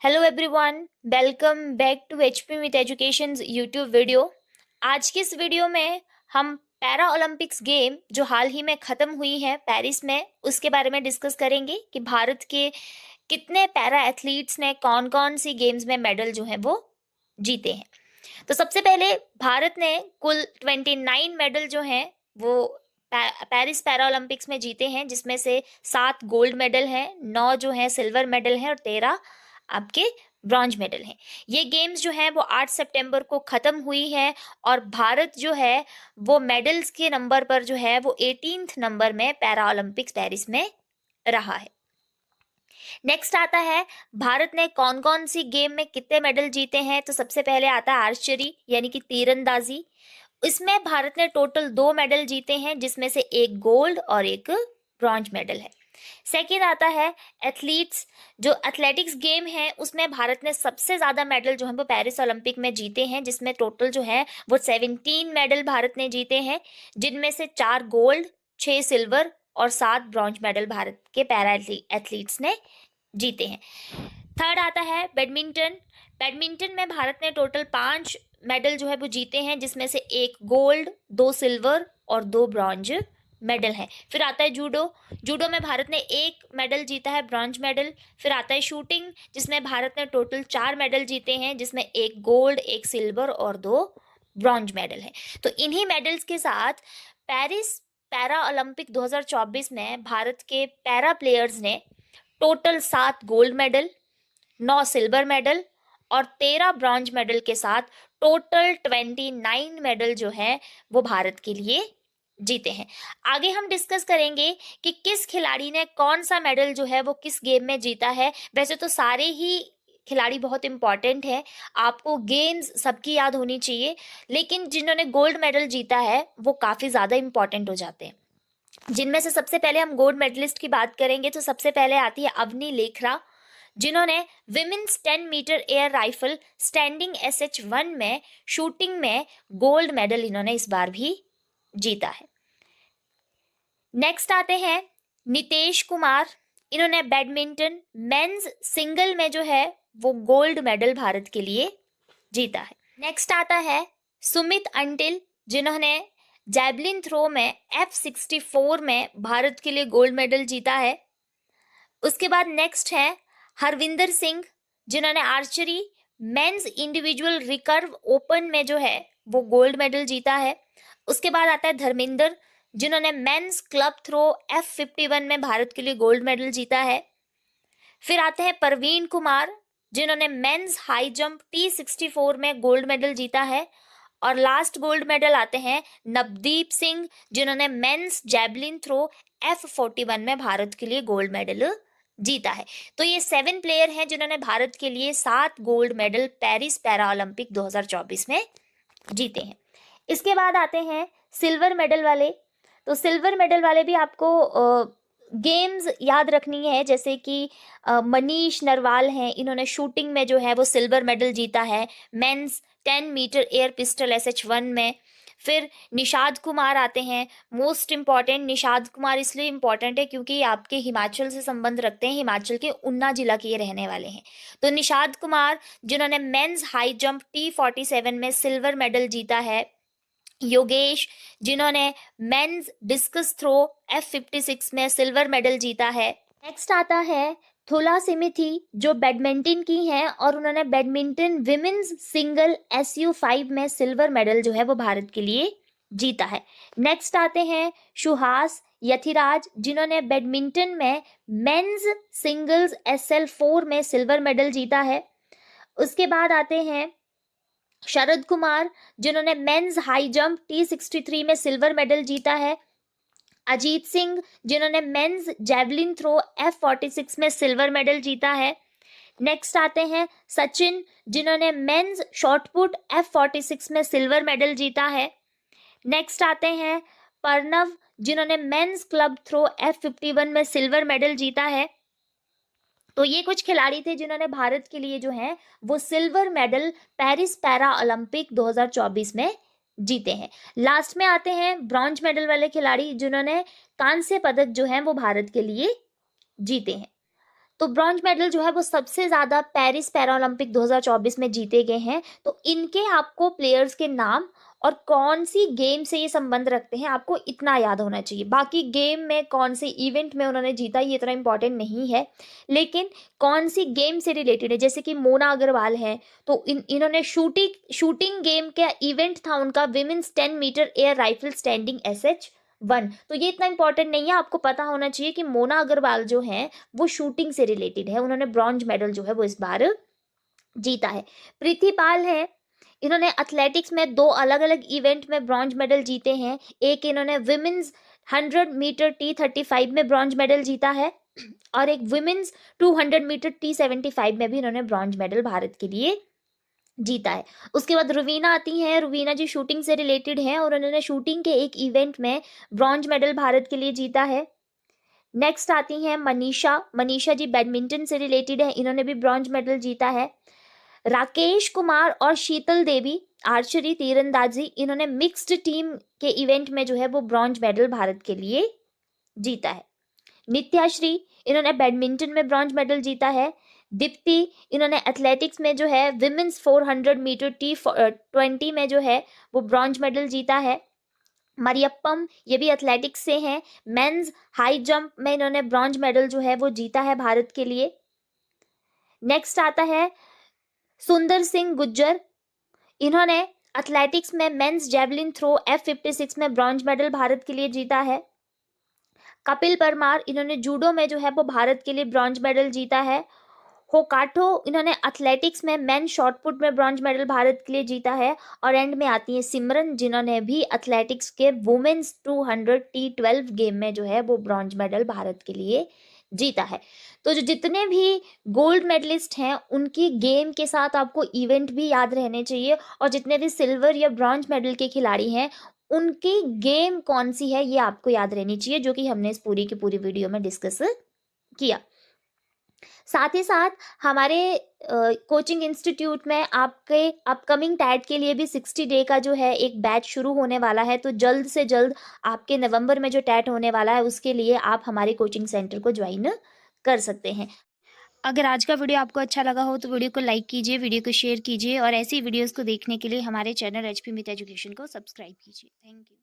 Hello everyone, welcome back to HP with education YouTube video. आज की इस video में हम पैरा ओलंपिक्स गेम जो हाल ही में ख़त्म हुई है पेरिस में, उसके बारे में डिस्कस करेंगे कि भारत के कितने पैरा एथलीट्स ने कौन कौन सी गेम्स में मेडल जो है वो जीते हैं। तो सबसे पहले भारत ने कुल 29 मेडल जो हैं वो पेरिस पैरा ओलंपिक्स में जीते हैं, जिसमें से 7 गोल्ड मेडल हैं, 9 जो हैं सिल्वर मेडल हैं और 13 आपके ब्रॉन्ज मेडल हैं। ये गेम्स जो हैं वो 8 सितंबर को ख़त्म हुई है और भारत जो है वो मेडल्स के नंबर पर जो है वो 18th नंबर में पैरा ओलंपिक्स पेरिस में रहा है। नेक्स्ट आता है भारत ने कौन कौन सी गेम में कितने मेडल जीते हैं। तो सबसे पहले आता है आर्चरी यानी कि तीरंदाजी। इसमें भारत ने टोटल 2 मेडल जीते हैं, जिसमें से एक गोल्ड और एक ब्रॉन्ज मेडल है। सेकेंड आता है एथलीट्स, जो एथलेटिक्स गेम है उसमें भारत ने सबसे ज़्यादा मेडल जो है वो पेरिस ओलंपिक में जीते हैं, जिसमें टोटल जो है वो 17 मेडल भारत ने जीते हैं, जिनमें से 4 गोल्ड, 6 सिल्वर और 7 ब्रॉन्ज मेडल भारत के पैरा एथलीट्स ने जीते हैं। थर्ड आता है बैडमिंटन। बैडमिंटन में भारत ने टोटल 5 मेडल जो है वो जीते हैं, जिसमें से एक गोल्ड, 2 सिल्वर और 2 ब्रॉन्ज मेडल है। फिर आता है जूडो। जूडो में भारत ने 1 मेडल जीता है, ब्रॉन्ज मेडल। फिर आता है शूटिंग, जिसमें भारत ने टोटल 4 मेडल जीते हैं, जिसमें एक गोल्ड, एक सिल्वर और 2 ब्रॉन्ज मेडल है। तो इन्हीं मेडल्स के साथ पेरिस पैरा ओलंपिक 2024 में भारत के पैरा प्लेयर्स ने total 7 gold medal, 9 silver medal और 13 ब्रॉन्ज मेडल के साथ टोटल 29 मेडल जो है वो भारत के लिए जीते हैं। आगे हम डिस्कस करेंगे कि किस खिलाड़ी ने कौन सा मेडल जो है वो किस गेम में जीता है। वैसे तो सारे ही खिलाड़ी बहुत इंपॉर्टेंट है, आपको गेम्स सबकी याद होनी चाहिए, लेकिन जिन्होंने गोल्ड मेडल जीता है वो काफ़ी ज़्यादा इंपॉर्टेंट हो जाते हैं। जिनमें से सबसे पहले हम गोल्ड मेडलिस्ट की बात करेंगे तो सबसे पहले आती है अवनी लेखरा, जिन्होंने women's 10 metre air rifle standing SH1 में शूटिंग में गोल्ड मेडल इन्होंने इस बार भी जीता है। नेक्स्ट आते हैं नितेश कुमार। इन्होंने बैडमिंटन मेंस सिंगल में जो है वो गोल्ड मेडल भारत के लिए जीता है। नेक्स्ट आता है सुमित अंटिल, जिन्होंने जैवलिन थ्रो में F64 में भारत के लिए गोल्ड मेडल जीता है। उसके बाद नेक्स्ट है हरविंदर सिंह, जिन्होंने archery men's individual recurve open में जो है वो गोल्ड मेडल जीता है। उसके बाद आता है धर्मेंद्र, जिन्होंने मेंस क्लब थ्रो F51 में भारत के लिए गोल्ड मेडल जीता है। फिर आते हैं प्रवीण कुमार, जिन्होंने मेंस हाई जंप T64 में गोल्ड मेडल जीता है। और लास्ट गोल्ड मेडल आते हैं नवदीप सिंह, जिन्होंने मेंस जैवलिन थ्रो F41 में भारत के लिए गोल्ड मेडल जीता है। तो ये 7 प्लेयर हैं जिन्होंने भारत के लिए 7 gold medal Paris para Olympic 2024 में जीते हैं। इसके बाद आते हैं सिल्वर मेडल वाले। तो सिल्वर मेडल वाले भी आपको गेम्स याद रखनी है, जैसे कि मनीष नरवाल हैं, इन्होंने शूटिंग में जो है वो सिल्वर मेडल जीता है mains 10 metre air pistol SH1 में। फिर निषाद कुमार आते हैं, मोस्ट इम्पॉर्टेंट। निषाद कुमार इसलिए इम्पॉर्टेंट है क्योंकि आपके हिमाचल से संबंध रखते हैं, हिमाचल के ऊना जिला के ये रहने वाले हैं। तो निषाद कुमार, जिन्होंने मेंस हाई जंप T47 में सिल्वर मेडल जीता है। योगेश, जिन्होंने मेंस डिस्कस थ्रो F56 में सिल्वर मेडल जीता है। नेक्स्ट आता है थोला सिमिथी, जो बैडमिंटन की हैं और उन्होंने बैडमिंटन विमेन्स सिंगल SU5 में सिल्वर मेडल जो है वो भारत के लिए जीता है। नेक्स्ट आते हैं सुहास यथिराज, जिन्होंने बैडमिंटन में मेंस सिंगल्स SL4 में सिल्वर मेडल जीता है। उसके बाद आते हैं शरद कुमार, जिन्होंने मेंस हाई जंप T63 में सिल्वर मेडल जीता है। अजीत सिंह, जिन्होंने मेंस जैवलिन थ्रो F46 में सिल्वर मेडल जीता है। नेक्स्ट आते हैं सचिन, जिन्होंने मेंस शॉटपुट F46 में सिल्वर मेडल जीता है। नेक्स्ट आते हैं प्रणव, जिन्होंने मेंस क्लब थ्रो F51 में सिल्वर मेडल जीता है। तो ये कुछ खिलाड़ी थे जिन्होंने भारत के लिए जो है वो silver medal Paris para Olympic 2024 में जीते हैं। लास्ट में आते हैं ब्रॉन्ज मेडल वाले खिलाड़ी, जिन्होंने कांस्य पदक जो है वो भारत के लिए जीते हैं। तो ब्रॉन्ज मेडल जो है वो सबसे ज़्यादा पेरिस पैरा ओलंपिक 2024 में जीते गए हैं। तो इनके आपको प्लेयर्स के नाम और कौन सी गेम से ये संबंध रखते हैं आपको इतना याद होना चाहिए। बाकी गेम में कौन से इवेंट में उन्होंने जीता ये इतना इंपॉर्टेंट नहीं है, लेकिन कौन सी गेम से रिलेटेड है। जैसे कि मोना अग्रवाल है, तो इन्होंने शूटिंग गेम का इवेंट था उनका women's 10 metre air rifle standing SH1। तो ये इतना इंपॉर्टेंट नहीं है, आपको पता होना चाहिए कि मोना अग्रवाल जो है वो शूटिंग से रिलेटेड है, उन्होंने ब्रॉन्ज मेडल जो है वो इस बार जीता है। प्रीति पाल है, इन्होंने एथलेटिक्स में 2 अलग अलग इवेंट में ब्रॉन्ज मेडल जीते हैं। एक इन्होंने विमेंस 100 मीटर T35 में ब्रॉन्ज मेडल जीता है और एक विमेंस 200 मीटर T75 में भी इन्होंने ब्रॉन्ज मेडल भारत के लिए जीता है। उसके बाद रुवीना आती हैं, रुवीना जी शूटिंग से रिलेटेड हैं और उन्होंने शूटिंग के एक इवेंट में ब्रॉन्ज मेडल भारत के लिए जीता है। नेक्स्ट आती हैं मनीषा, मनीषा जी बैडमिंटन से रिलेटेड है, इन्होंने भी ब्रॉन्ज मेडल जीता है। राकेश कुमार और शीतल देवी आर्चरी तीरंदाजी, इन्होंने मिक्स्ड टीम के इवेंट में जो है वो ब्रॉन्ज मेडल भारत के लिए जीता है। नित्याश्री, इन्होंने बैडमिंटन में ब्रॉन्ज मेडल जीता है। दीप्ति, इन्होंने एथलेटिक्स में जो है विमेंस 400 मीटर T20 में जो है वो ब्रॉन्ज मेडल जीता है। मरियप्पम, ये भी एथलेटिक्स से हैं, मेंस हाई जंप में इन्होंने ब्रॉन्ज मेडल जो है वो जीता है भारत के लिए। नेक्स्ट आता है सुंदर सिंह गुज्जर, इन्होंने एथलेटिक्स में मेंस जेवलिन थ्रो F56 में ब्रॉन्ज मेडल भारत के लिए जीता है। कपिल परमार, इन्होंने जूडो में जो है वो भारत के लिए ब्रॉन्ज मेडल जीता है। होकाठो, इन्होंने एथलेटिक्स में मेन शॉटपुट में ब्रॉन्ज मेडल भारत के लिए जीता है। और एंड में आती है सिमरन, जिन्होंने भी एथलेटिक्स के वुमेन्स 200 T12 गेम में जो है वो ब्रॉन्ज मेडल भारत के लिए जीता है। तो जो जितने भी गोल्ड मेडलिस्ट हैं उनकी गेम के साथ आपको इवेंट भी याद रहने चाहिए, और जितने भी सिल्वर या ब्रॉन्ज मेडल के खिलाड़ी हैं उनकी गेम कौन सी है ये आपको याद रहनी चाहिए, जो कि हमने इस पूरी की पूरी वीडियो में डिस्कस किया। साथ ही साथ हमारे कोचिंग इंस्टीट्यूट में आपके अपकमिंग टैट के लिए भी 60 डे का जो है एक बैच शुरू होने वाला है। तो जल्द से जल्द आपके नवंबर में जो टैट होने वाला है उसके लिए आप हमारे कोचिंग सेंटर को ज्वाइन कर सकते हैं। अगर आज का वीडियो आपको अच्छा लगा हो तो वीडियो को लाइक कीजिए, वीडियो को शेयर कीजिए और ऐसी वीडियोस को देखने के लिए हमारे चैनल HP मित एजुकेशन को सब्सक्राइब कीजिए। Thank you.